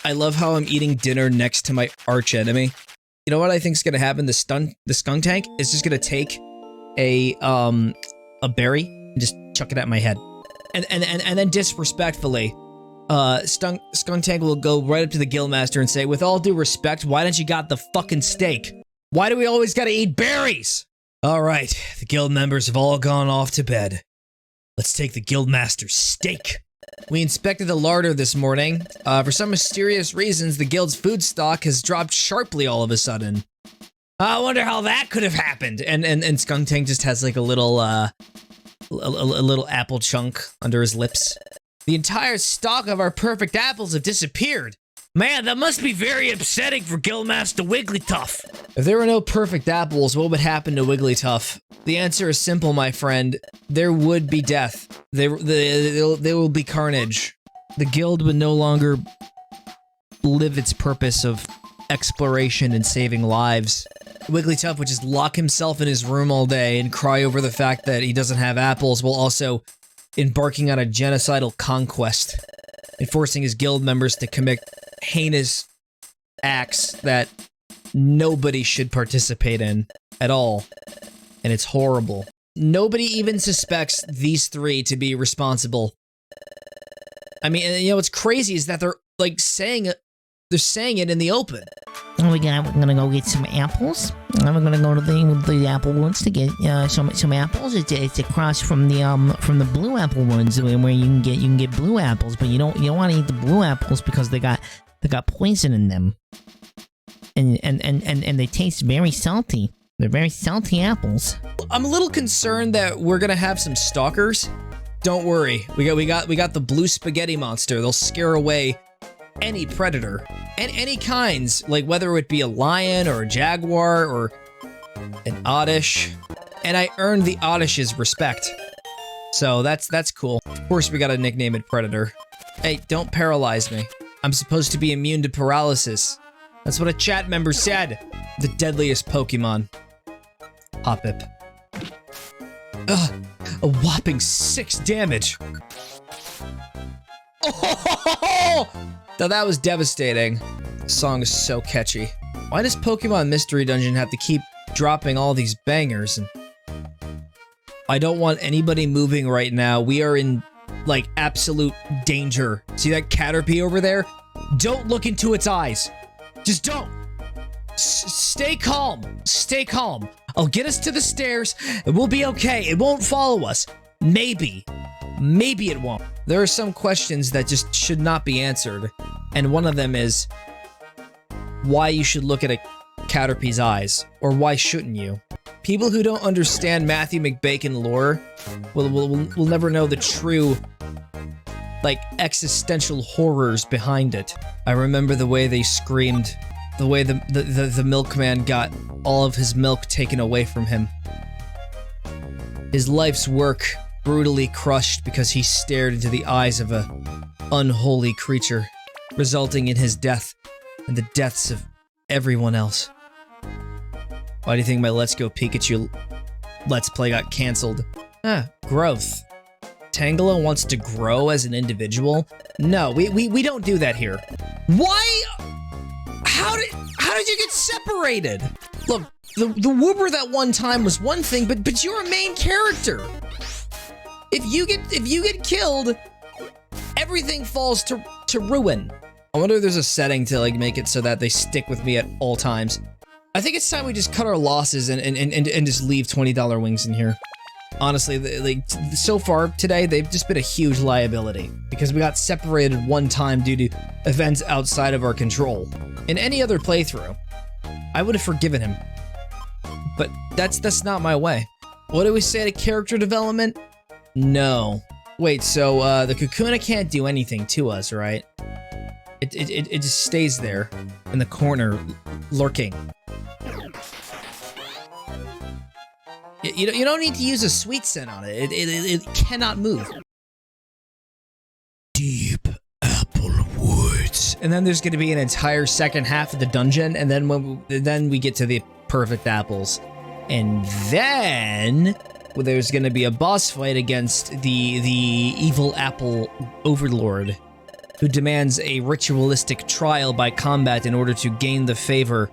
I love how I'm eating dinner next to my arch enemy. You know what I think is gonna happen? The skunk tank is just gonna take a berry and just chuck it at my head, and then disrespectfully, skunk tank will go right up to the guildmaster and say, "With all due respect, why don't you got the fucking steak? Why do we always gotta eat berries?" All right, the guild members have all gone off to bed. Let's take the guildmaster's steak. We inspected the larder this morning. For some mysterious reasons, the guild's food stock has dropped sharply all of a sudden. I wonder how that could have happened. And Skunk Tank just has like a little apple chunk under his lips. The entire stock of our perfect apples have disappeared. Man, that must be very upsetting for Guildmaster Wigglytuff. If there were no perfect apples, what would happen to Wigglytuff? The answer is simple, my friend. There would be death. There will be carnage. The guild would no longer live its purpose of exploration and saving lives. Wigglytuff would just lock himself in his room all day and cry over the fact that he doesn't have apples, while also embarking on a genocidal conquest, and forcing his guild members to commit heinous acts that nobody should participate in at all. And it's horrible. Nobody even suspects these three to be responsible. I mean, you know, what's crazy is that they're like saying it in the open. Oh, we're gonna go get some apples. And we're gonna go to the apple woods to get some apples. It's across from the blue apple woods where you can get blue apples, but you don't want to eat the blue apples because they got poison in them, and they taste very salty. They're very salty apples. I'm a little concerned that we're gonna have some stalkers. Don't worry, we got the blue spaghetti monster. They'll scare away any predator, and any kinds, like whether it be a lion or a jaguar or an oddish. And I earned the oddish's respect, so that's cool. Of course, we gotta nickname it Predator. Hey, don't paralyze me. I'm supposed to be immune to paralysis. That's what a chat member said. The deadliest Pokemon. Hoppip. Ugh, a whopping 6 damage. Oh! Now that was devastating. The song is so catchy. Why does Pokemon Mystery Dungeon have to keep dropping all these bangers? And I don't want anybody moving right now. We are in, like, absolute danger. See that Caterpie over there? Don't look into its eyes. Just don't. Stay calm. Stay calm. I'll get us to the stairs, and we'll be okay. It won't follow us. Maybe. Maybe it won't. There are some questions that just should not be answered, and one of them is why you should look at a Caterpie's eyes, or why shouldn't you? People who don't understand Matthew McBacon lore will never know the true, like, existential horrors behind it. I remember the way they screamed, the way the milkman got all of his milk taken away from him. His life's work brutally crushed because he stared into the eyes of a unholy creature, resulting in his death and the deaths of everyone else. Why do you think my Let's Go Pikachu Let's Play got cancelled? Growth. Tangela wants to grow as an individual? No, we don't do that here. Why? How did you get separated? Look, the Wooper that one time was one thing, but you're a main character. If you get killed, everything falls to ruin. I wonder if there's a setting to like make it so that they stick with me at all times. I think it's time we just cut our losses and just leave $20 wings in here. Honestly, like so far today, they've just been a huge liability because we got separated one time due to events outside of our control. In any other playthrough, I would have forgiven him, but that's not my way. What do we say to character development? No. Wait, so the Kakuna can't do anything to us, right? It just stays there in the corner, lurking. You don't need to use a sweet scent on it. It cannot move. Deep apple woods. And then there's going to be an entire second half of the dungeon, and then we get to the perfect apples, and then there's going to be a boss fight against the evil apple overlord. who demands a ritualistic trial by combat in order to gain the favor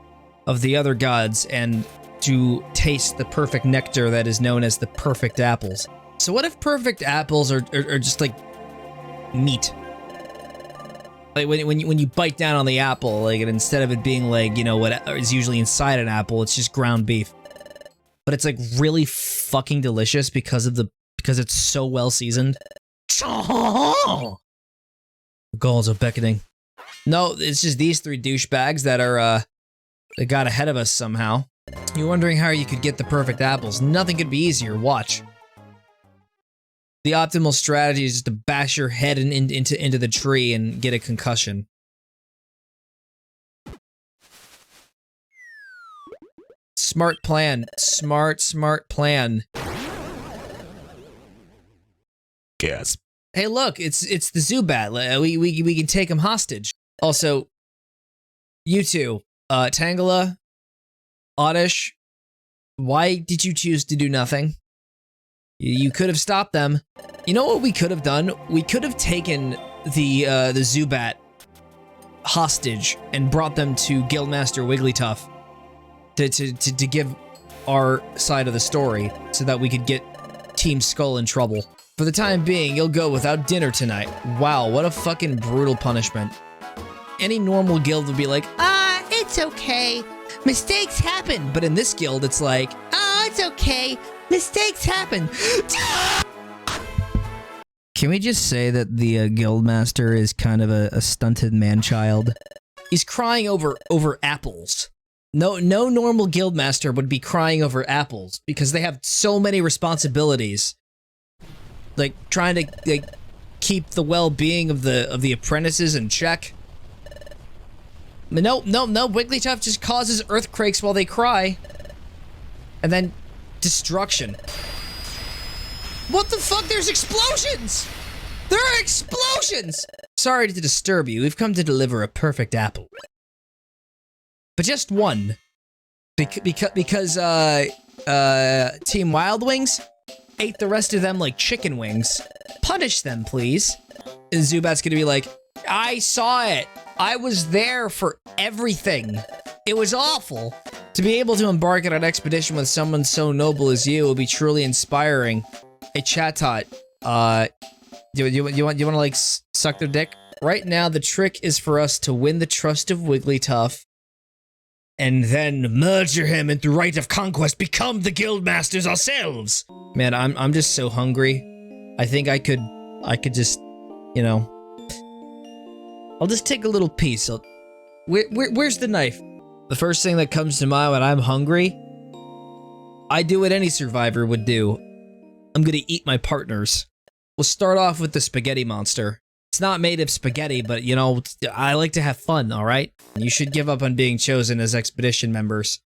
of the other gods and to taste the perfect nectar that is known as the perfect apples. So what if perfect apples are just like meat? Like when you bite down on the apple, like, and instead of it being like, you know, what is usually inside an apple, it's just ground beef. But it's like really fucking delicious because it's so well seasoned. The goals are beckoning. No, it's just these three douchebags that are that got ahead of us somehow. You're wondering how you could get the perfect apples. Nothing could be easier. Watch. The optimal strategy is just to bash your head into the tree and get a concussion. Smart plan. Smart plan. Gasp. Hey, look, it's the Zubat. We can take him hostage. Also, you two, Tangela, Oddish, why did you choose to do nothing? You could have stopped them. You know what we could have done? We could have taken the Zubat hostage and brought them to Guildmaster Wigglytuff to give our side of the story so that we could get Team Skull in trouble. For the time being, you'll go without dinner tonight. Wow, what a fucking brutal punishment. Any normal guild would be like, It's okay. Mistakes happen. but in this guild, it's like, It's okay. Mistakes happen. can we just say that the Guildmaster is kind of a stunted man-child? He's crying over apples. No normal Guildmaster would be crying over apples because they have so many responsibilities. Like, trying to keep the well-being of the apprentices in check. No, Wigglytuff just causes earthquakes while they cry. And then destruction. What the fuck? There's explosions! There are explosions! Sorry to disturb you. We've come to deliver a perfect apple. But just one. Because Team Wild Wings ate the rest of them like chicken wings. Punish them, please. And Zubat's gonna be like, I saw it. I was there for everything. It was awful. To be able to embark on an expedition with someone so noble as you will be truly inspiring. Hey, Chatot, do you want to like suck their dick? Right now, the trick is for us to win the trust of Wigglytuff, and then murder him and through right of conquest become the guildmasters ourselves. Man, I'm just so hungry. I think I could just, you know, I'll just take a little piece. Where's the knife? The first thing that comes to mind when I'm hungry, I do what any survivor would do. I'm gonna eat my partners. We'll start off with the spaghetti monster. It's not made of spaghetti, but you know, I like to have fun, alright? You should give up on being chosen as expedition members.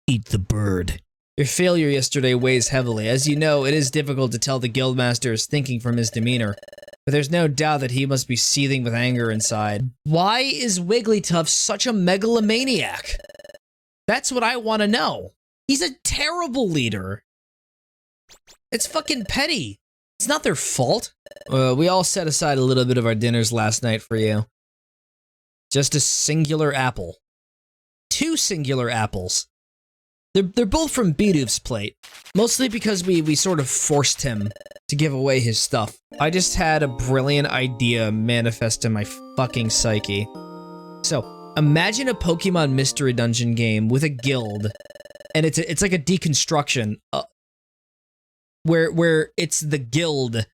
Eat the bird. Your failure yesterday weighs heavily. As you know, it is difficult to tell the guildmaster is thinking from his demeanor. But there's no doubt that he must be seething with anger inside. Why is Wigglytuff such a megalomaniac? That's what I want to know. He's a terrible leader. It's fucking petty. It's not their fault. We all set aside a little bit of our dinners last night for you. Just a singular apple. 2 singular apples. They're both from Bidoof's plate. Mostly because we sort of forced him to give away his stuff. I just had a brilliant idea manifest in my fucking psyche. So, imagine a Pokemon Mystery Dungeon game with a guild, and it's like a deconstruction, where it's the guild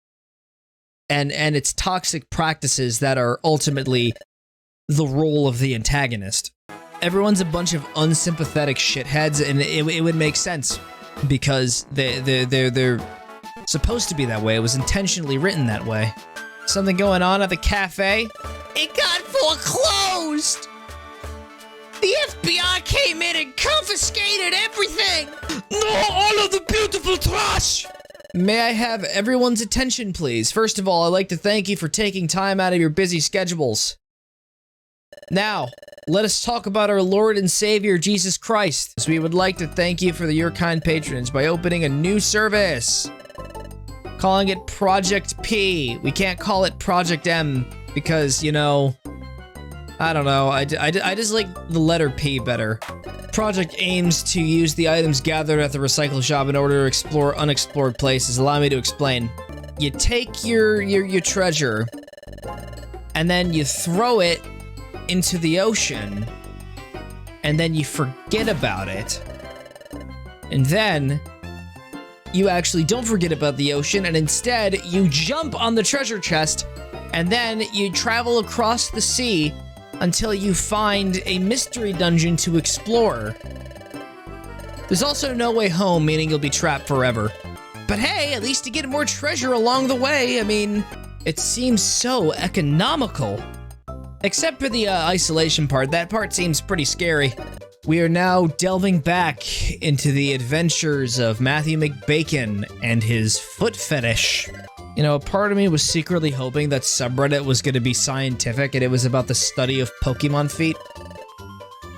and its toxic practices that are ultimately the role of the antagonist. Everyone's a bunch of unsympathetic shitheads, and it would make sense because they're supposed to be that way. It was intentionally written that way. Something going on at the cafe? It got foreclosed! The FBI came in and confiscated everything! No, all of the beautiful trash! May I have everyone's attention, please? First of all, I'd like to thank you for taking time out of your busy schedules. Now, let us talk about our Lord and Savior, Jesus Christ. So we would like to thank you for your kind patronage by opening a new service. Calling it Project P. We can't call it Project M. because, you know, I don't know, I just like the letter P better. Project aims to use the items gathered at the recycle shop in order to explore unexplored places. Allow me to explain. You take your treasure, and then you throw it into the ocean, and then you forget about it. And then you actually don't forget about the ocean, and instead you jump on the treasure chest, and then you travel across the sea until you find a mystery dungeon to explore. There's also no way home, meaning you'll be trapped forever. But hey, at least you get more treasure along the way. I mean, it seems so economical. Except for the isolation part. That part seems pretty scary. We are now delving back into the adventures of Matthew McBacon and his foot fetish. You know, a part of me was secretly hoping that subreddit was going to be scientific and it was about the study of Pokemon feet.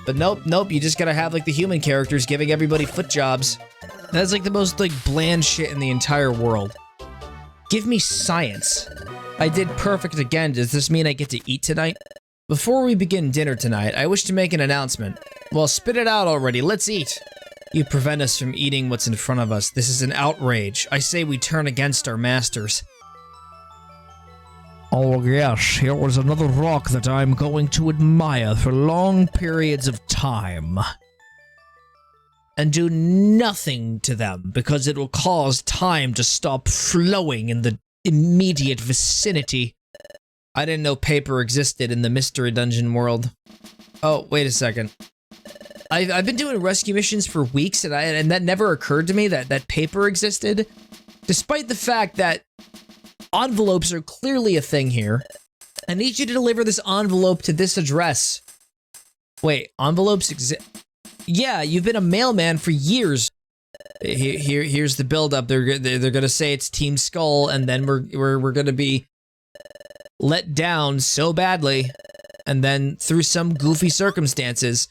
But nope, you just gotta have like the human characters giving everybody foot jobs. That's like the most like bland shit in the entire world. Give me science. I did perfect again. Does this mean I get to eat tonight? Before we begin dinner tonight, I wish to make an announcement. Well, spit it out already. Let's eat. You prevent us from eating what's in front of us. This is an outrage. I say we turn against our masters. Oh yes, here was another rock that I'm going to admire for long periods of time. And do nothing to them, because it will cause time to stop flowing in the immediate vicinity. I didn't know paper existed in the mystery dungeon world. Oh, wait a second. I've been doing rescue missions for weeks, and that never occurred to me that paper existed. Despite the fact that envelopes are clearly a thing here. I need you to deliver this envelope to this address. Wait, envelopes exist? Yeah, you've been a mailman for years. Here's the build-up. They're gonna say it's Team Skull, and then we're gonna be let down so badly, and then through some goofy circumstances,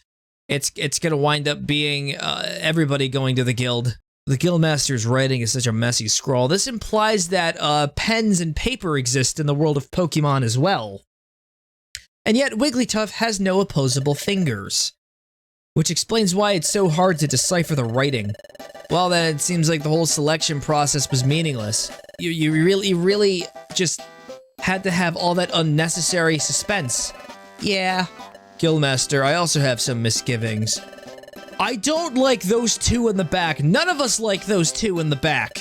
it's gonna wind up being everybody going to the guild. The guildmaster's writing is such a messy scrawl. This implies that pens and paper exist in the world of Pokemon as well. And yet Wigglytuff has no opposable fingers, which explains why it's so hard to decipher the writing. Well, then it seems like the whole selection process was meaningless. You really just had to have all that unnecessary suspense. Yeah, Guildmaster, I also have some misgivings. I don't like those two in the back. None of us like those two in the back.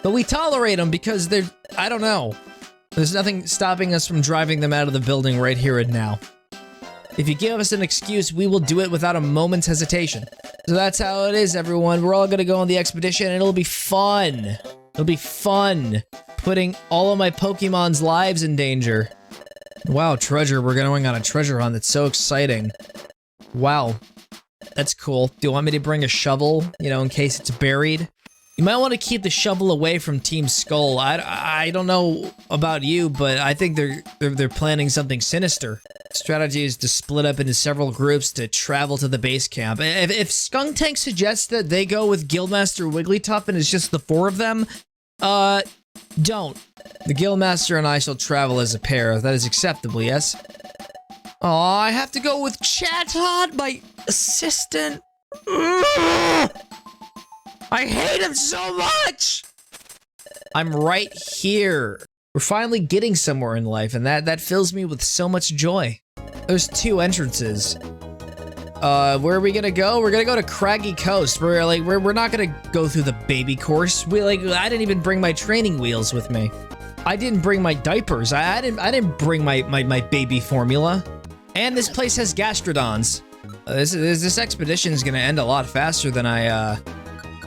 But we tolerate them because they're, I don't know. There's nothing stopping us from driving them out of the building right here and now. If you give us an excuse, we will do it without a moment's hesitation. So that's how it is, everyone. We're all gonna go on the expedition and it'll be fun. It'll be fun putting all of my Pokemon's lives in danger. Wow, treasure. We're going on a treasure hunt. That's so exciting. Wow. That's cool. Do you want me to bring a shovel, you know, in case it's buried? You might want to keep the shovel away from Team Skull. I don't know about you, but I think they're planning something sinister. Strategy is to split up into several groups to travel to the base camp. If Skuntank suggests that they go with Guildmaster Wigglytuff and it's just the four of them, don't. The Guildmaster and I shall travel as a pair. That is acceptable, yes? Oh, I have to go with Chatot, my assistant. I hate him so much! I'm right here. We're finally getting somewhere in life, and that fills me with so much joy. There's two entrances. Where are we gonna go? We're gonna go to Craggy Coast. We're not gonna go through the baby course. I didn't even bring my training wheels with me. I didn't bring my diapers. I didn't bring my baby formula. And this place has Gastrodons. This expedition is gonna end a lot faster than I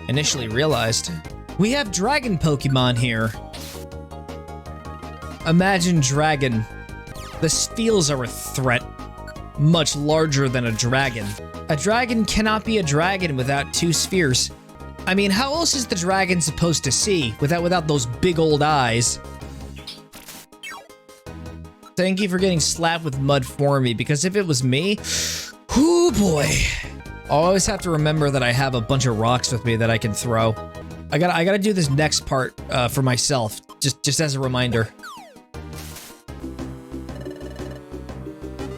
initially realized. We have dragon Pokemon here. Imagine dragon. The Steels are a threat. Much larger than a dragon. A dragon cannot be a dragon without two spheres. I mean, how else is the dragon supposed to see without those big old eyes? Thank you for getting slapped with mud for me, because if it was me, oh boy. I'll always have to remember that I have a bunch of rocks with me that I can throw. I gotta do this next part for myself, just as a reminder.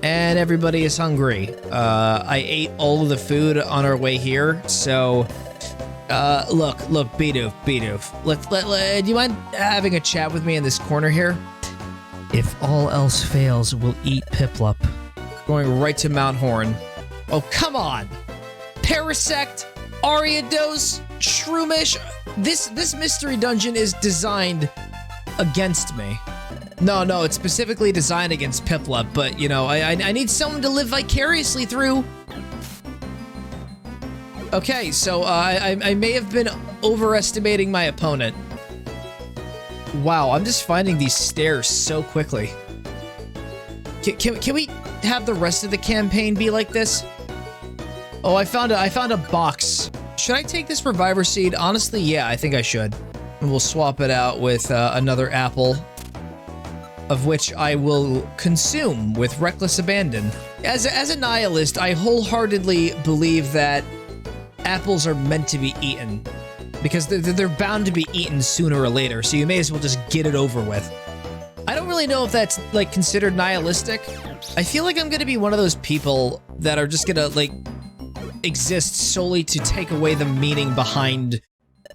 and everybody is hungry. I ate all of the food on our way here, so look, Bidoof. Do you mind having a chat with me in this corner here? If all else fails, we'll eat Piplup. Going right to Mount Horn. Oh, come on! Parasect, Ariados, Shroomish. This mystery dungeon is designed against me. No, it's specifically designed against Piplup, but, you know, I need someone to live vicariously through. Okay, so I may have been overestimating my opponent. Wow, I'm just finding these stairs so quickly. Can we have the rest of the campaign be like this? Oh, I found a box. Should I take this reviver seed? Honestly, yeah, I think I should. And we'll swap it out with another apple, of which I will consume with reckless abandon. As a nihilist, I wholeheartedly believe that apples are meant to be eaten, because they're bound to be eaten sooner or later, so you may as well just get it over with. I don't really know if that's, like, considered nihilistic. I feel like I'm gonna be one of those people that are just gonna, like, exist solely to take away the meaning behind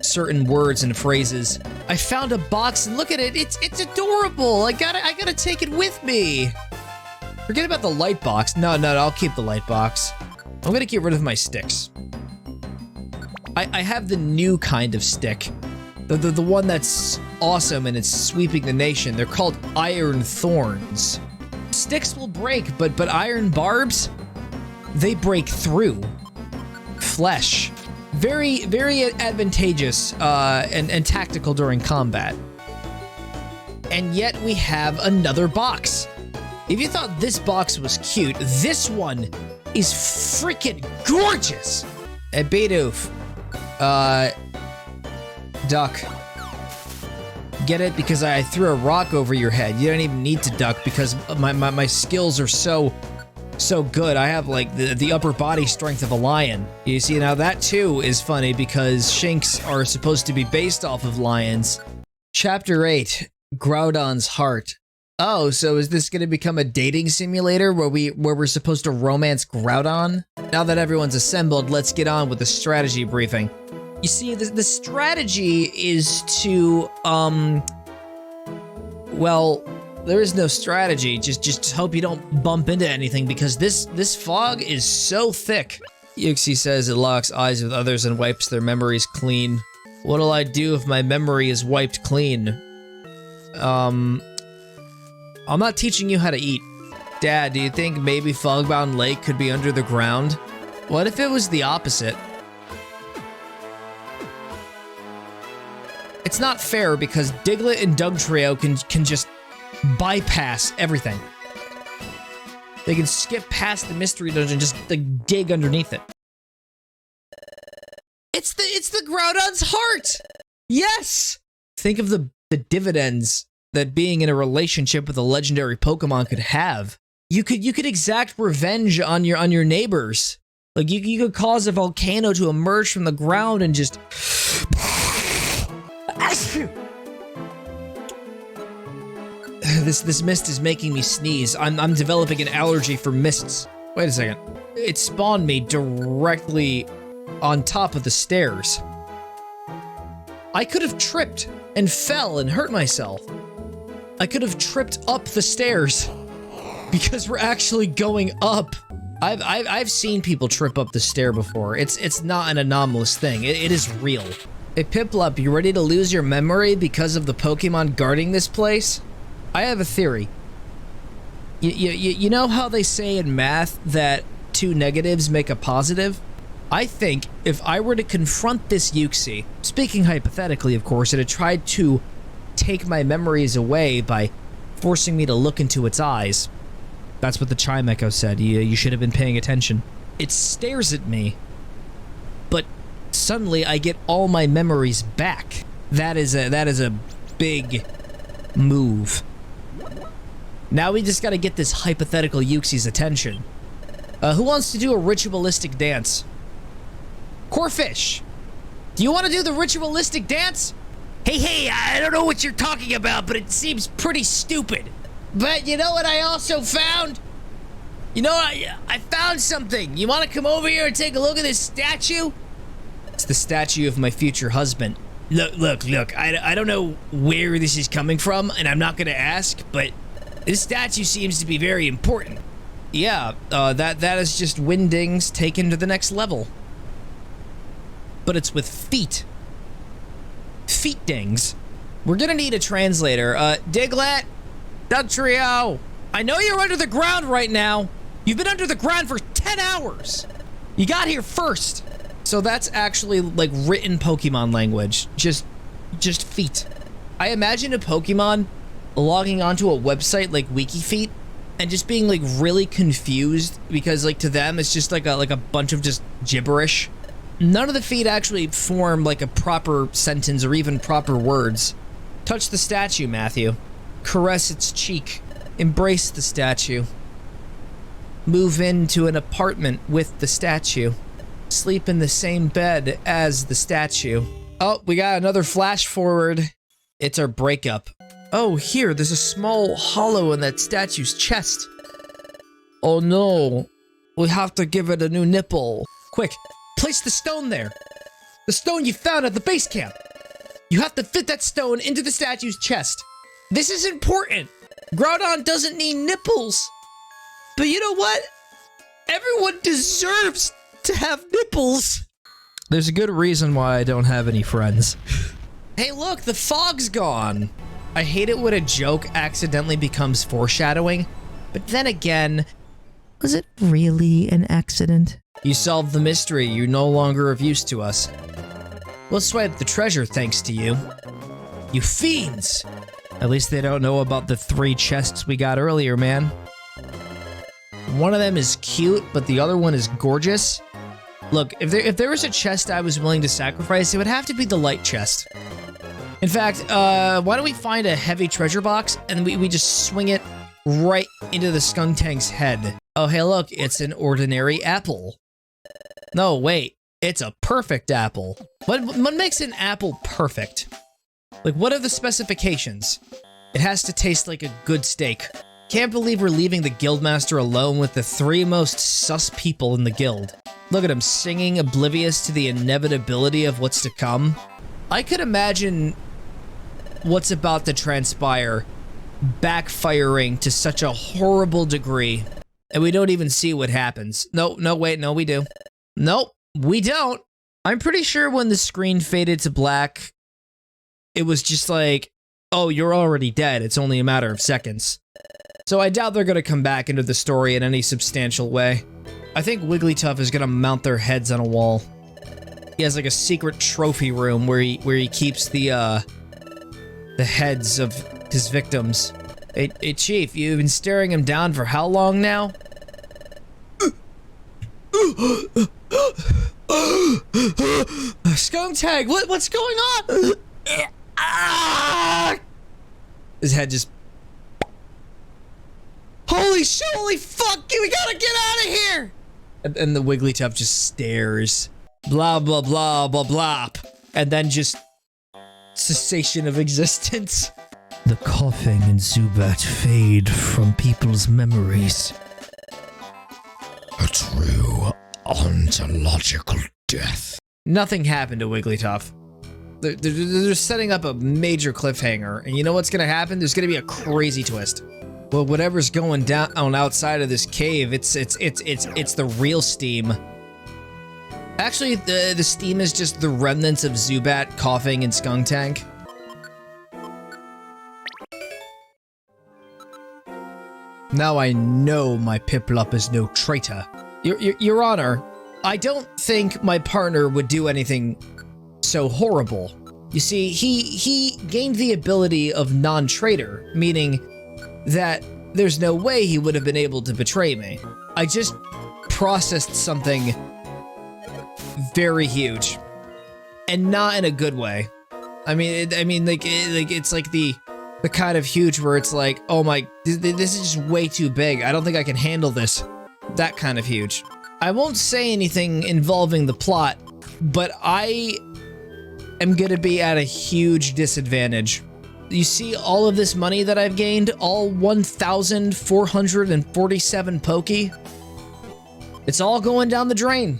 certain words and phrases. I found a box and look at it, it's adorable. I gotta take it with me. Forget about the light box. No, I'll keep the light box. I'm gonna get rid of my sticks. I have the new kind of stick. The one that's awesome and it's sweeping the nation. They're called iron thorns. Sticks will break, but iron barbs, they break through flesh. Very, very advantageous and tactical during combat. And yet we have another box. If you thought this box was cute, this one is freaking gorgeous. Hey, Bidoof. Duck. Get it? Because I threw a rock over your head. You don't even need to duck because my skills are so good. I have like the upper body strength of a lion. You see, now that too is funny because Shinx are supposed to be based off of lions. Chapter 8, Groudon's Heart. Oh, so is this gonna become a dating simulator where we're supposed to romance Groudon? Now that everyone's assembled, let's get on with the strategy briefing. You see, the strategy is to, well, there is no strategy. Just hope you don't bump into anything because this fog is so thick. Yuxi says it locks eyes with others and wipes their memories clean. What'll I do if my memory is wiped clean? I'm not teaching you how to eat. Dad, do you think maybe Fogbound Lake could be under the ground? What if it was the opposite? It's not fair because Diglett and Dugtrio can just bypass everything. They can skip past the mystery dungeon, just like dig underneath it. It's the Groudon's heart. Yes. Think of the dividends that being in a relationship with a legendary Pokemon could have. You could exact revenge on your neighbors. Like you could cause a volcano to emerge from the ground and just. This mist is making me sneeze. I'm developing an allergy for mists. Wait a second. It spawned me directly on top of the stairs. I could have tripped and fell and hurt myself. I could have tripped up the stairs because we're actually going up. I've seen people trip up the stair before. It's not an anomalous thing. It is real. Hey Piplup, you ready to lose your memory because of the Pokemon guarding this place? I have a theory. You know how they say in math that 2 negatives make a positive? I think if I were to confront this Yuxi, speaking hypothetically of course, it had tried to take my memories away by forcing me to look into its eyes. That's what the Chime Echo said. You should have been paying attention. It stares at me, but suddenly I get all my memories back. That is a big move. Now we just gotta get this hypothetical Yuxi's attention. Who wants to do a ritualistic dance? Corfish! Do you want to do the ritualistic dance? Hey, I don't know what you're talking about, but it seems pretty stupid. But you know what I also found? You know, I found something. You want to come over here and take a look at this statue? It's the statue of my future husband. Look. I don't know where this is coming from, and I'm not going to ask, but this statue seems to be very important. Yeah, that is just Windings taken to the next level. But it's with feet. Feet dings. We're gonna need a translator. Diglett, Dugtrio, I know you're under the ground right now. You've been under the ground for 10 hours. You got here first. So that's actually like written Pokemon language. Just feet. I imagine a Pokemon logging onto a website like WikiFeet and just being like really confused because like to them it's just like a bunch of just gibberish. None of the feet actually form like a proper sentence or even proper words. Touch the statue, Matthew. Caress its cheek. Embrace the statue. Move into an apartment with the statue. Sleep in the same bed as the statue. Oh, we got another flash forward. It's our breakup. Oh, here, there's a small hollow in that statue's chest. Oh no, we have to give it a new nipple. Quick, place the stone there. The stone you found at the base camp. You have to fit that stone into the statue's chest. This is important. Groudon doesn't need nipples. But you know what? Everyone deserves to have nipples. There's a good reason why I don't have any friends. Hey look, the fog's gone. I hate it when a joke accidentally becomes foreshadowing, but then again, Was it really an accident? you solved the mystery. You're no longer of use to us. We'll swipe the treasure thanks to you. You fiends! At least they don't know about the 3 chests we got earlier, man. One of them is cute, but the other one is gorgeous. Look, if there was a chest I was willing to sacrifice, it would have to be the light chest. In fact, why don't we find a heavy treasure box and we just swing it right into the Skunktank's head. Oh, hey look, it's an ordinary apple. No, wait, it's a perfect apple. What makes an apple perfect? Like, what are the specifications? It has to taste like a good steak. Can't believe we're leaving the guildmaster alone with the 3 most sus people in the guild. Look at him singing, oblivious to the inevitability of what's to come. I could imagine what's about to transpire backfiring to such a horrible degree, and we don't even see what happens. No, wait, no, we do. Nope, we don't. I'm pretty sure when the screen faded to black, it was just like, oh, you're already dead. It's only a matter of seconds. So I doubt they're gonna come back into the story in any substantial way. I think Wigglytuff is gonna mount their heads on a wall. He has like a secret trophy room where he keeps the heads of his victims. Hey, Chief, you've been staring him down for how long now? Skunktag, what's going on? His head just... Holy shit, holy fuck, we gotta get out of here! And the Wigglytuff just stares. Blah, blah, blah, blah, blah. And then just... cessation of existence. The coughing and Zubat fade from people's memories. A true ontological death. Nothing happened to Wigglytuff. They're setting up a major cliffhanger, and you know what's gonna happen? There's gonna be a crazy twist. Well, whatever's going down on outside of this cave, it's the real steam. Actually, the steam is just the remnants of Zubat coughing and Skuntank. Now I know my Piplup is no traitor. Your Honor, I don't think my partner would do anything so horrible. You see, he gained the ability of non-traitor, meaning that there's no way he would have been able to betray me. I just processed something very huge, and not in a good way. I mean, it's like the kind of huge where it's like, oh my, this is just way too big. I don't think I can handle this. That kind of huge. I won't say anything involving the plot, but I am gonna be at a huge disadvantage. You see all of this money that I've gained, all 1,447 Poke? It's all going down the drain.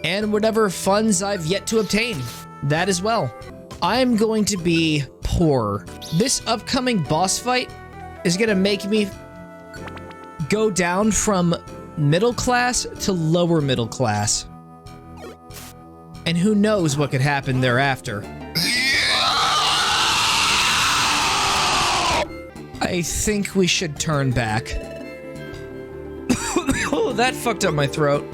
And whatever funds I've yet to obtain, that as well. I'm going to be poor. This upcoming boss fight is gonna make me go down from middle class to lower middle class. And who knows what could happen thereafter. I think we should turn back. Oh, that fucked up my throat.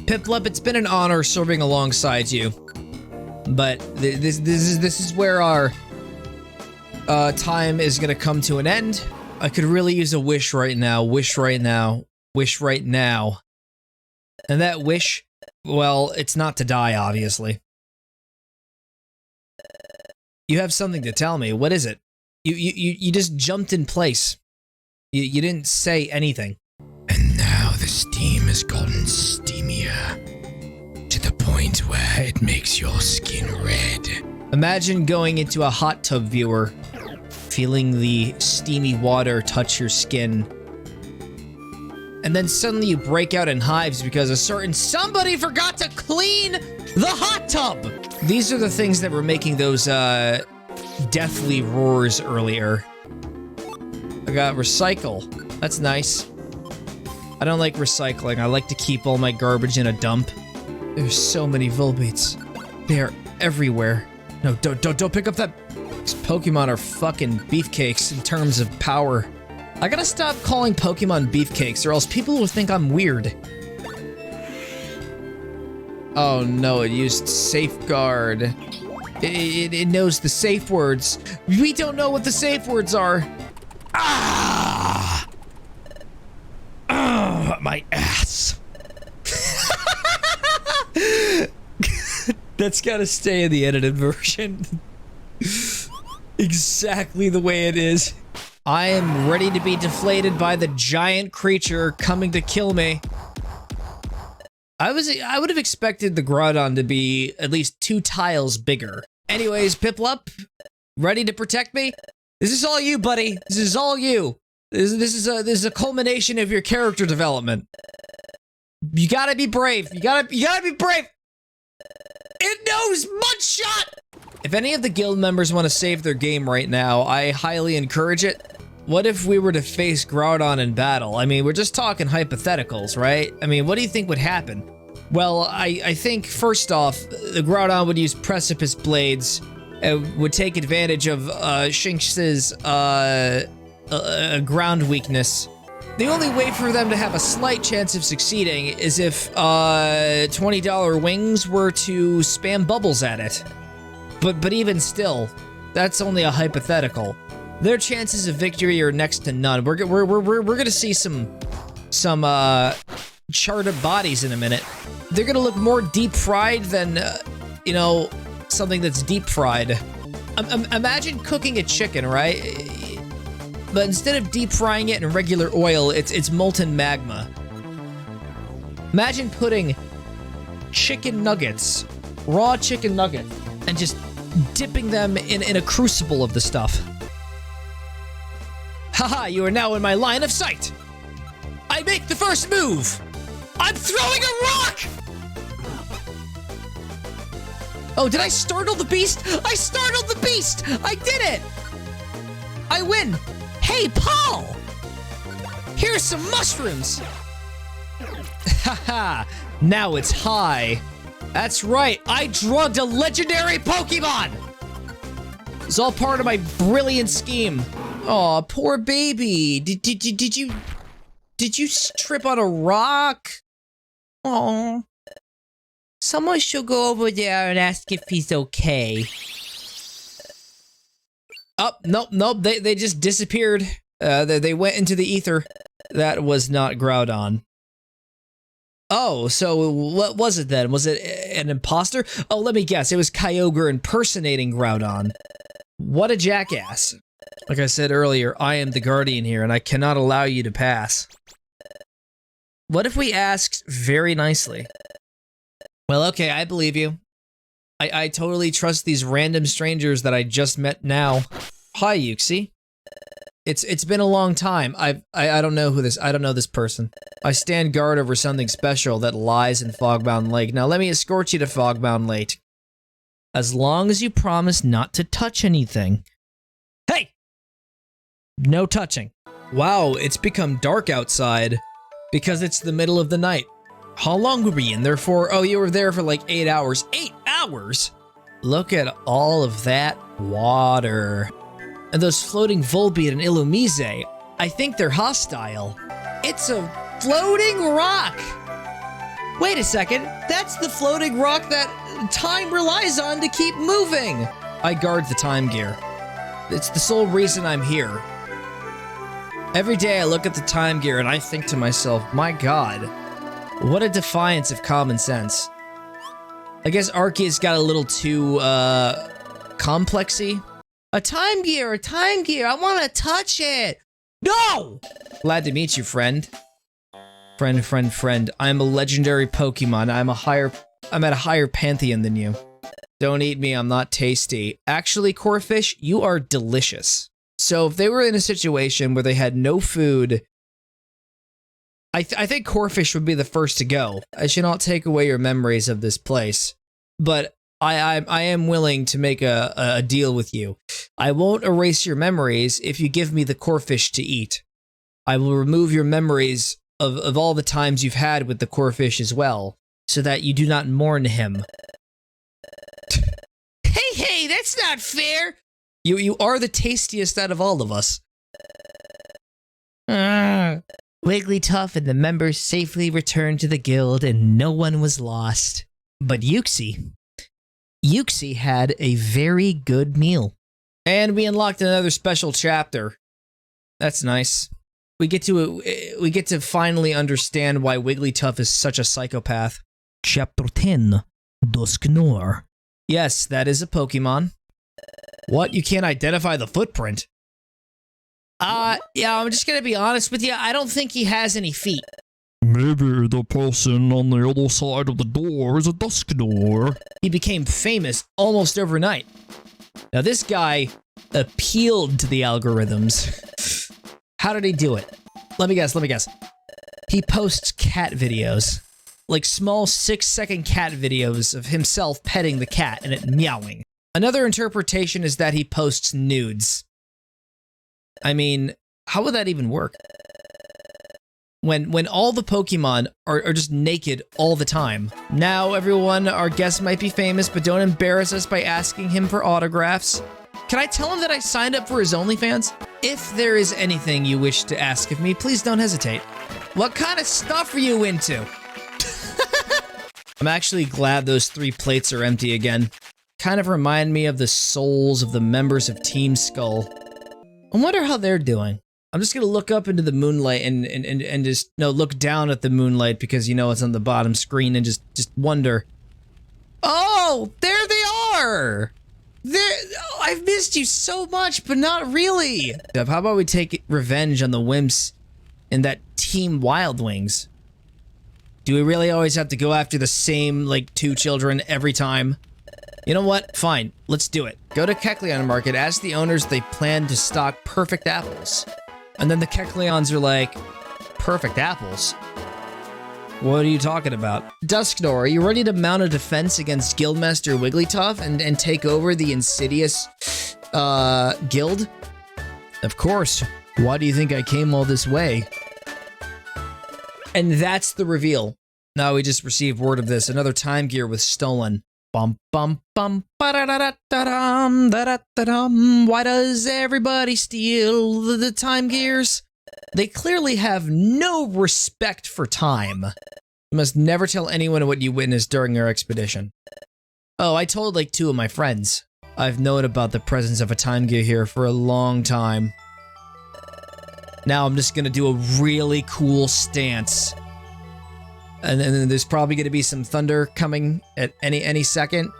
Piplup, it's been an honor serving alongside you. But this is where our time is gonna come to an end. I could really use a wish right now, wish right now, wish right now. And that wish, well, it's not to die, obviously. You have something to tell me. What is it? You just jumped in place. You didn't say anything. And now the steam has gotten steamier to the point where it makes your skin red. Imagine going into a hot tub, viewer, feeling the steamy water touch your skin. And then suddenly you break out in hives because a certain somebody forgot to clean the hot tub! These are the things that were making those, deathly roars earlier. I got recycle. That's nice. I don't like recycling. I like to keep all my garbage in a dump. There's so many Volbeats. They are everywhere. No, don't pick up that. These Pokemon are fucking beefcakes in terms of power. I gotta stop calling Pokemon beefcakes or else people will think I'm weird. Oh no, it used safeguard. It knows the safe words. We don't know what the safe words are. Ah! Ah, my ass. That's gotta stay in the edited version. Exactly the way it is. I am ready to be deflated by the giant creature coming to kill me. I would have expected the Groudon to be at least 2 tiles bigger. Anyways, Piplup, ready to protect me? This is all you, buddy. This is all you. This is a culmination of your character development. You gotta be brave. You gotta be brave. It knows Mudshot! If any of the guild members want to save their game right now, I highly encourage it. What if we were to face Groudon in battle? I mean, we're just talking hypotheticals, right? I mean, what do you think would happen? Well, I think, first off, the Groudon would use Precipice Blades, would take advantage of Shinx's ground weakness. The only way for them to have a slight chance of succeeding is if $20 wings were to spam bubbles at it. But even still, that's only a hypothetical. Their chances of victory are next to none. We're gonna see some charred bodies in a minute. They're gonna look more deep fried than you know, something that's deep fried. Imagine cooking a chicken, right? But instead of deep frying it in regular oil, it's molten magma. Imagine putting chicken nuggets, raw chicken nuggets, and just dipping them in a crucible of the stuff. Haha, you are now in my line of sight. I make the first move. I'm throwing a rock! Oh, did I startle the beast? I startled the beast! I did it! I win! Hey, Paul! Here's some mushrooms! Haha, now it's high. That's right, I drugged a legendary Pokemon! It's all part of my brilliant scheme. Aw, poor baby. Did you trip on a rock? Aw. Someone should go over there and ask if he's okay. Oh, nope, they just disappeared. They went into the ether. That was not Groudon. Oh, so what was it then? Was it an imposter? Oh, let me guess, it was Kyogre impersonating Groudon. What a jackass. Like I said earlier, I am the guardian here, and I cannot allow you to pass. What if we asked very nicely? Well, okay, I believe you. I totally trust these random strangers that I just met now. Hi, Yuxi. It's been a long time. I don't know I don't know this person. I stand guard over something special that lies in Fogbound Lake. Now let me escort you to Fogbound Lake. As long as you promise not to touch anything. Hey! No touching. Wow, it's become dark outside because it's the middle of the night. How long were we in there for? Oh, you were there for like 8 hours. 8 hours? Look at all of that water. And those floating Volbeat and Illumise, I think they're hostile. It's a floating rock! Wait a second, that's the floating rock that time relies on to keep moving! I guard the time gear. It's the sole reason I'm here. Every day I look at the time gear and I think to myself, my god, what a defiance of common sense. I guess Arceus got a little too, complexy. A time gear, I want to touch it. No! Glad to meet you, friend. Friend. I'm a legendary Pokemon. I'm at a higher pantheon than you. Don't eat me, I'm not tasty. Actually, Corphish, you are delicious. So if they were in a situation where they had no food, I think Corphish would be the first to go. I should not take away your memories of this place, but I am willing to make a deal with you. I won't erase your memories if you give me the Corphish to eat. I will remove your memories of all the times you've had with the Corphish as well, so that you do not mourn him. Hey, that's not fair! You are the tastiest out of all of us. Wigglytuff and the members safely returned to the guild and no one was lost. But Yuxi had a very good meal. And we unlocked another special chapter. That's nice. We get to finally understand why Wigglytuff is such a psychopath. Chapter 10, Dusknoir. Yes, that is a Pokemon. What? You can't identify the footprint? Yeah, I'm just gonna be honest with you. I don't think he has any feet. Maybe the person on the other side of the door is a Dusknoir. He became famous almost overnight. Now this guy appealed to the algorithms. How did he do it? Let me guess. He posts cat videos. Like small 6-second cat videos of himself petting the cat and it meowing. Another interpretation is that he posts nudes. I mean, how would that even work? When all the Pokemon are just naked all the time. Now, everyone, our guest might be famous, but don't embarrass us by asking him for autographs. Can I tell him that I signed up for his OnlyFans? If there is anything you wish to ask of me, please don't hesitate. What kind of stuff are you into? I'm actually glad those 3 plates are empty again. Kind of remind me of the souls of the members of Team Skull. I wonder how they're doing. I'm just gonna look up into the moonlight and just look down at the moonlight because you know it's on the bottom screen and just wonder. Oh, there they are! I've missed you so much, but not really. How about we take revenge on the wimps in that Team Wild Wings? Do we really always have to go after the same, like, 2 children every time? You know what? Fine. Let's do it. Go to Kecleon Market, ask the owners if they plan to stock perfect apples. And then the Kecleons are like, perfect apples? What are you talking about? Dusknoir, are you ready to mount a defense against Guildmaster Wigglytuff and take over the insidious, guild? Of course. Why do you think I came all this way? And that's the reveal. Now we just received word of this. Another time gear was stolen. Bum bum bum ba-da-da-da-da-dum, da-da-da-dum. Why does everybody steal the time gears? They clearly have no respect for time. You must never tell anyone what you witnessed during your expedition. Oh, I told like 2 of my friends. I've known about the presence of a time gear here for a long time. Now I'm just gonna do a really cool stance. And then there's probably gonna be some thunder coming at any second.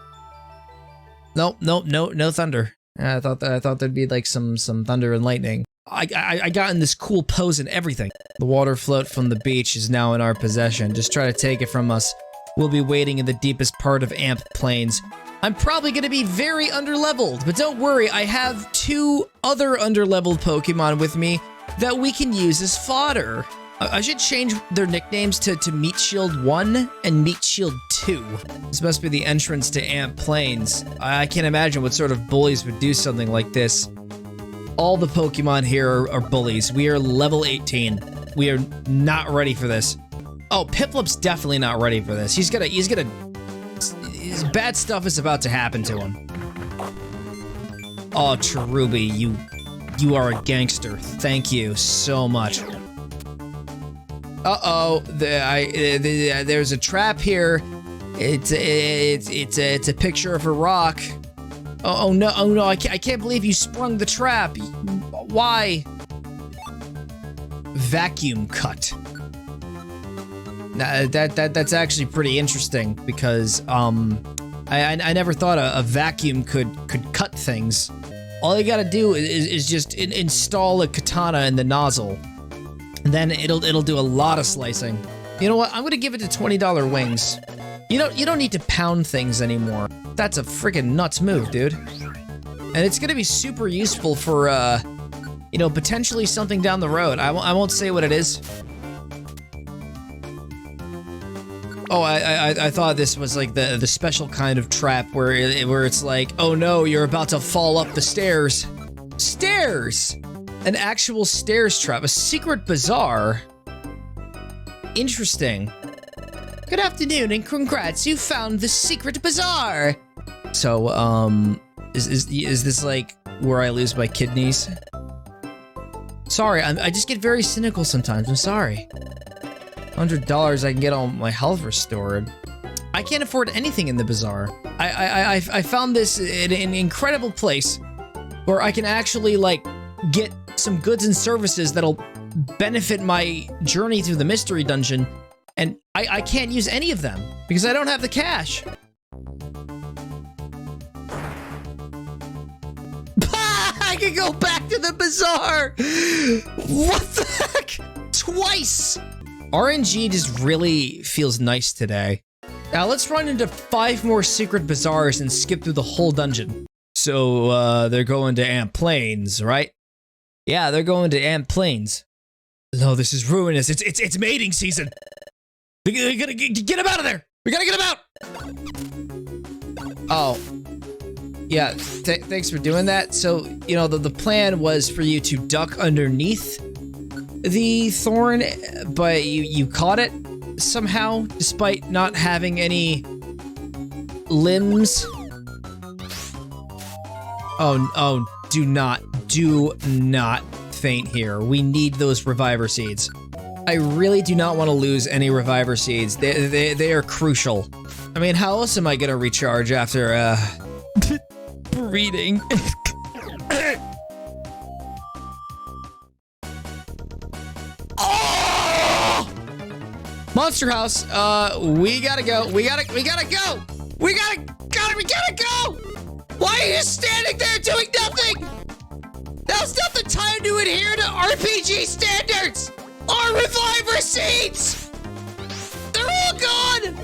Nope, no thunder. I thought there'd be like some thunder and lightning. I got in this cool pose and everything. The water float from the beach is now in our possession. Just try to take it from us. We'll be waiting in the deepest part of Amp Plains. I'm probably going to be very underleveled, but don't worry, I have 2 other underleveled Pokemon with me that we can use as fodder. I should change their nicknames to Meat Shield 1 and Meat Shield 2. This must be the entrance to Ant Plains. I can't imagine what sort of bullies would do something like this. All the Pokemon here are bullies. We are level 18. We are not ready for this. Oh, Piplup's definitely not ready for this. He's gonna, bad stuff is about to happen to him. Oh, Cherubi, you are a gangster. Thank you so much. Uh-oh, there's a trap here. It's a picture of a rock. Oh no, I can't believe you sprung the trap. Why? Vacuum cut. That's actually pretty interesting because I never thought a vacuum could cut things. All you gotta do is just install a katana in the nozzle, and then it'll do a lot of slicing. You know what? I'm gonna give it to $20 wings. You don't need to pound things anymore. That's a friggin' nuts move, dude. And it's gonna be super useful for you know, potentially something down the road. I won't say what it is. Oh, I thought this was like the special kind of trap where it's like, oh no, you're about to fall up the stairs. Stairs! An actual stairs trap, a secret bazaar. Interesting. Good afternoon and congrats, you found the secret bazaar. So, is this like where I lose my kidneys? Sorry, I just get very cynical sometimes, I'm sorry. $100 I can get all my health restored. I can't afford anything in the bazaar. I found this in an incredible place where I can actually like get some goods and services that'll benefit my journey through the mystery dungeon, and I can't use any of them because I don't have the cash. I can go back to the bazaar! What the heck? Twice! RNG just really feels nice today. Now let's run into 5 more secret bazaars and skip through the whole dungeon. So, they're going to Ant Plains, right? Yeah, they're going to Ant Plains. No, this is ruinous. It's mating season. We gotta get him out of there. We gotta get him out. Oh. Yeah, thanks for doing that. So, you know, the plan was for you to duck underneath the thorn, but you caught it somehow, despite not having any limbs. Oh, do not faint here. We need those reviver seeds. I really do not want to lose any reviver seeds. They are crucial. I mean, how else am I gonna recharge after, breeding? Oh! Monster House, we gotta go. We gotta go. We gotta go! Why are you standing there doing nothing? Now's not the time to adhere to RPG standards! Our reviver seeds! They're all gone!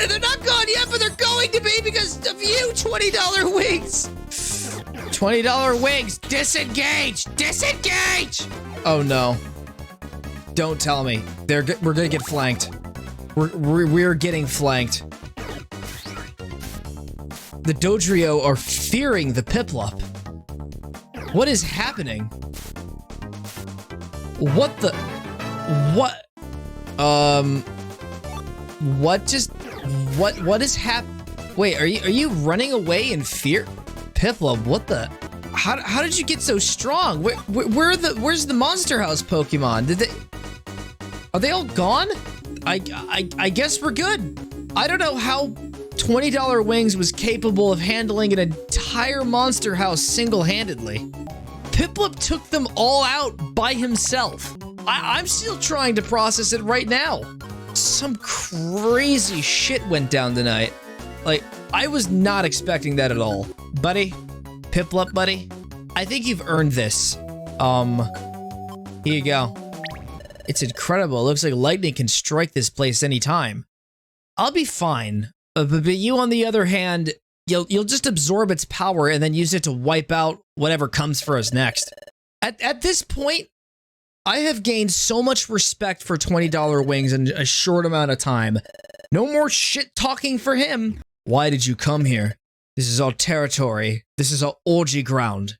They're not gone yet, but they're going to be because of you, $20 wings! $20 wings, disengage! Disengage! Oh no. Don't tell me. We're gonna get flanked. We're getting flanked. The Dodrio are fearing the Piplup. What is happening? What the? What? What is Wait, are you running away in fear? Piplup, what the? How did you get so strong? Where's the Monster House Pokemon? Are they all gone? I guess we're good. I don't know how $20 Wings was capable of handling an entire Monster House single-handedly. Piplup took them all out by himself. I'm still trying to process it right now. Some crazy shit went down tonight. Like, I was not expecting that at all. Buddy, Piplup, buddy, I think you've earned this. Here you go. It's incredible. It looks like lightning can strike this place anytime. I'll be fine. But you, on the other hand, you'll just absorb its power and then use it to wipe out whatever comes for us next. At this point, I have gained so much respect for $20 wings in a short amount of time. No more shit talking for him. Why did you come here? This is our territory. This is our orgy ground.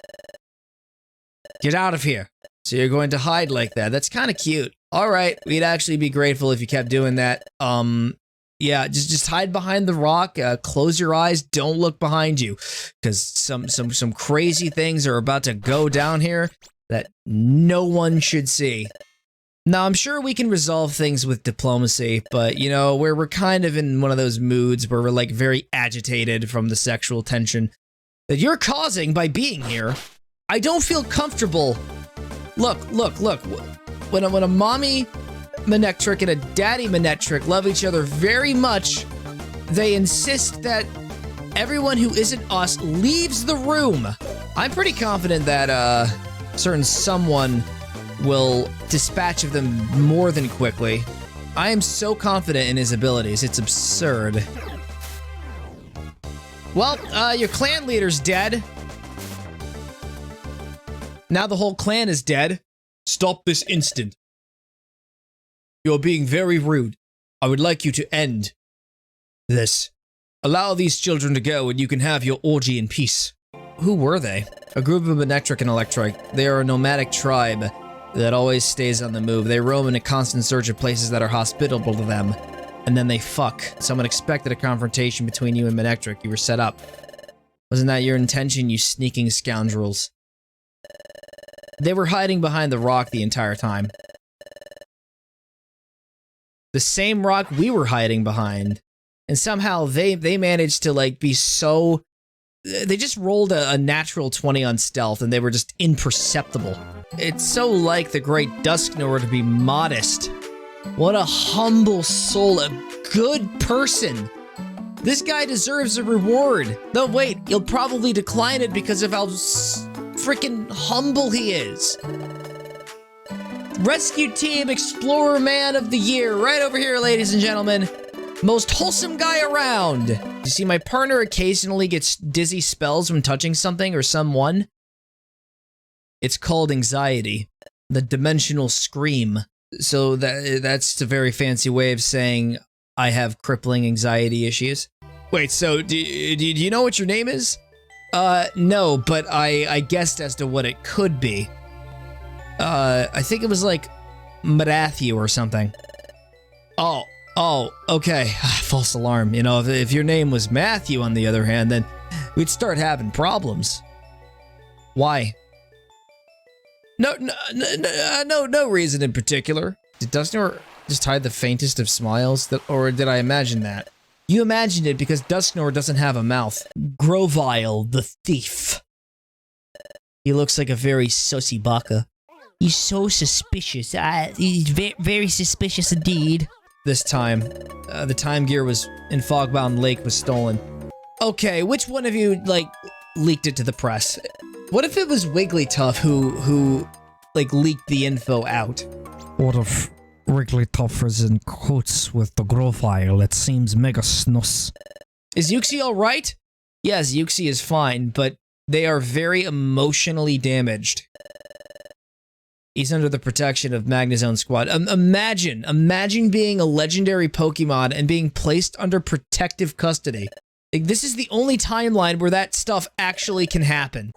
Get out of here. So you're going to hide like that. That's kind of cute. All right, we'd actually be grateful if you kept doing that. Yeah, just hide behind the rock. Close your eyes. Don't look behind you, because some crazy things are about to go down here that no one should see. Now, I'm sure we can resolve things with diplomacy, but, you know, we're kind of in one of those moods where we're, like, very agitated from the sexual tension that you're causing by being here. I don't feel comfortable. Look. When a mommy Manectric and a daddy Manectric love each other very much, they insist that everyone who isn't us leaves the room. I'm pretty confident that, certain someone will dispatch of them more than quickly. I am so confident in his abilities, it's absurd. Well, your clan leader's dead. Now the whole clan is dead. Stop this instant. You're being very rude. I would like you to end this. Allow these children to go and you can have your orgy in peace. Who were they? A group of Manectric and Electric. They are a nomadic tribe that always stays on the move. They roam in a constant search of places that are hospitable to them. And then they fuck. Someone expected a confrontation between you and Manectric. You were set up. Wasn't that your intention, you sneaking scoundrels? They were hiding behind the rock the entire time. The same rock we were hiding behind. And somehow they managed to, like, be so... They just rolled a natural 20 on stealth and they were just imperceptible. It's so like the great Dusknoir to be modest. What a humble soul, a good person. This guy deserves a reward. No, wait, he'll probably decline it because of how freaking humble he is. Rescue Team Explorer Man of the Year, right over here, ladies and gentlemen. Most wholesome guy around. You see, my partner occasionally gets dizzy spells from touching something or someone. It's called anxiety. The dimensional scream. So that's a very fancy way of saying I have crippling anxiety issues. Wait, so do you know what your name is? No, but I guessed as to what it could be. I think it was like Matthew or something. Oh, okay. False alarm. You know, if your name was Matthew, on the other hand, then we'd start having problems. Why? No reason in particular. Did Dusknoir just hide the faintest of smiles? Or did I imagine that? You imagined it because Dusknoir doesn't have a mouth. Grovile, the thief. He looks like a very sussy baka. He's so suspicious. He's very suspicious indeed. This time, the time gear was in Fogbound Lake was stolen. Okay, which one of you, like, leaked it to the press? What if it was Wigglytuff who like, leaked the info out? What if Wigglytuff is in cahoots with the Grovile? It seems mega snus. Is Yuxi alright? Yes, Yuxi is fine, but they are very emotionally damaged. He's under the protection of Magnezone Squad. Imagine being a legendary Pokemon and being placed under protective custody. Like, this is the only timeline where that stuff actually can happen.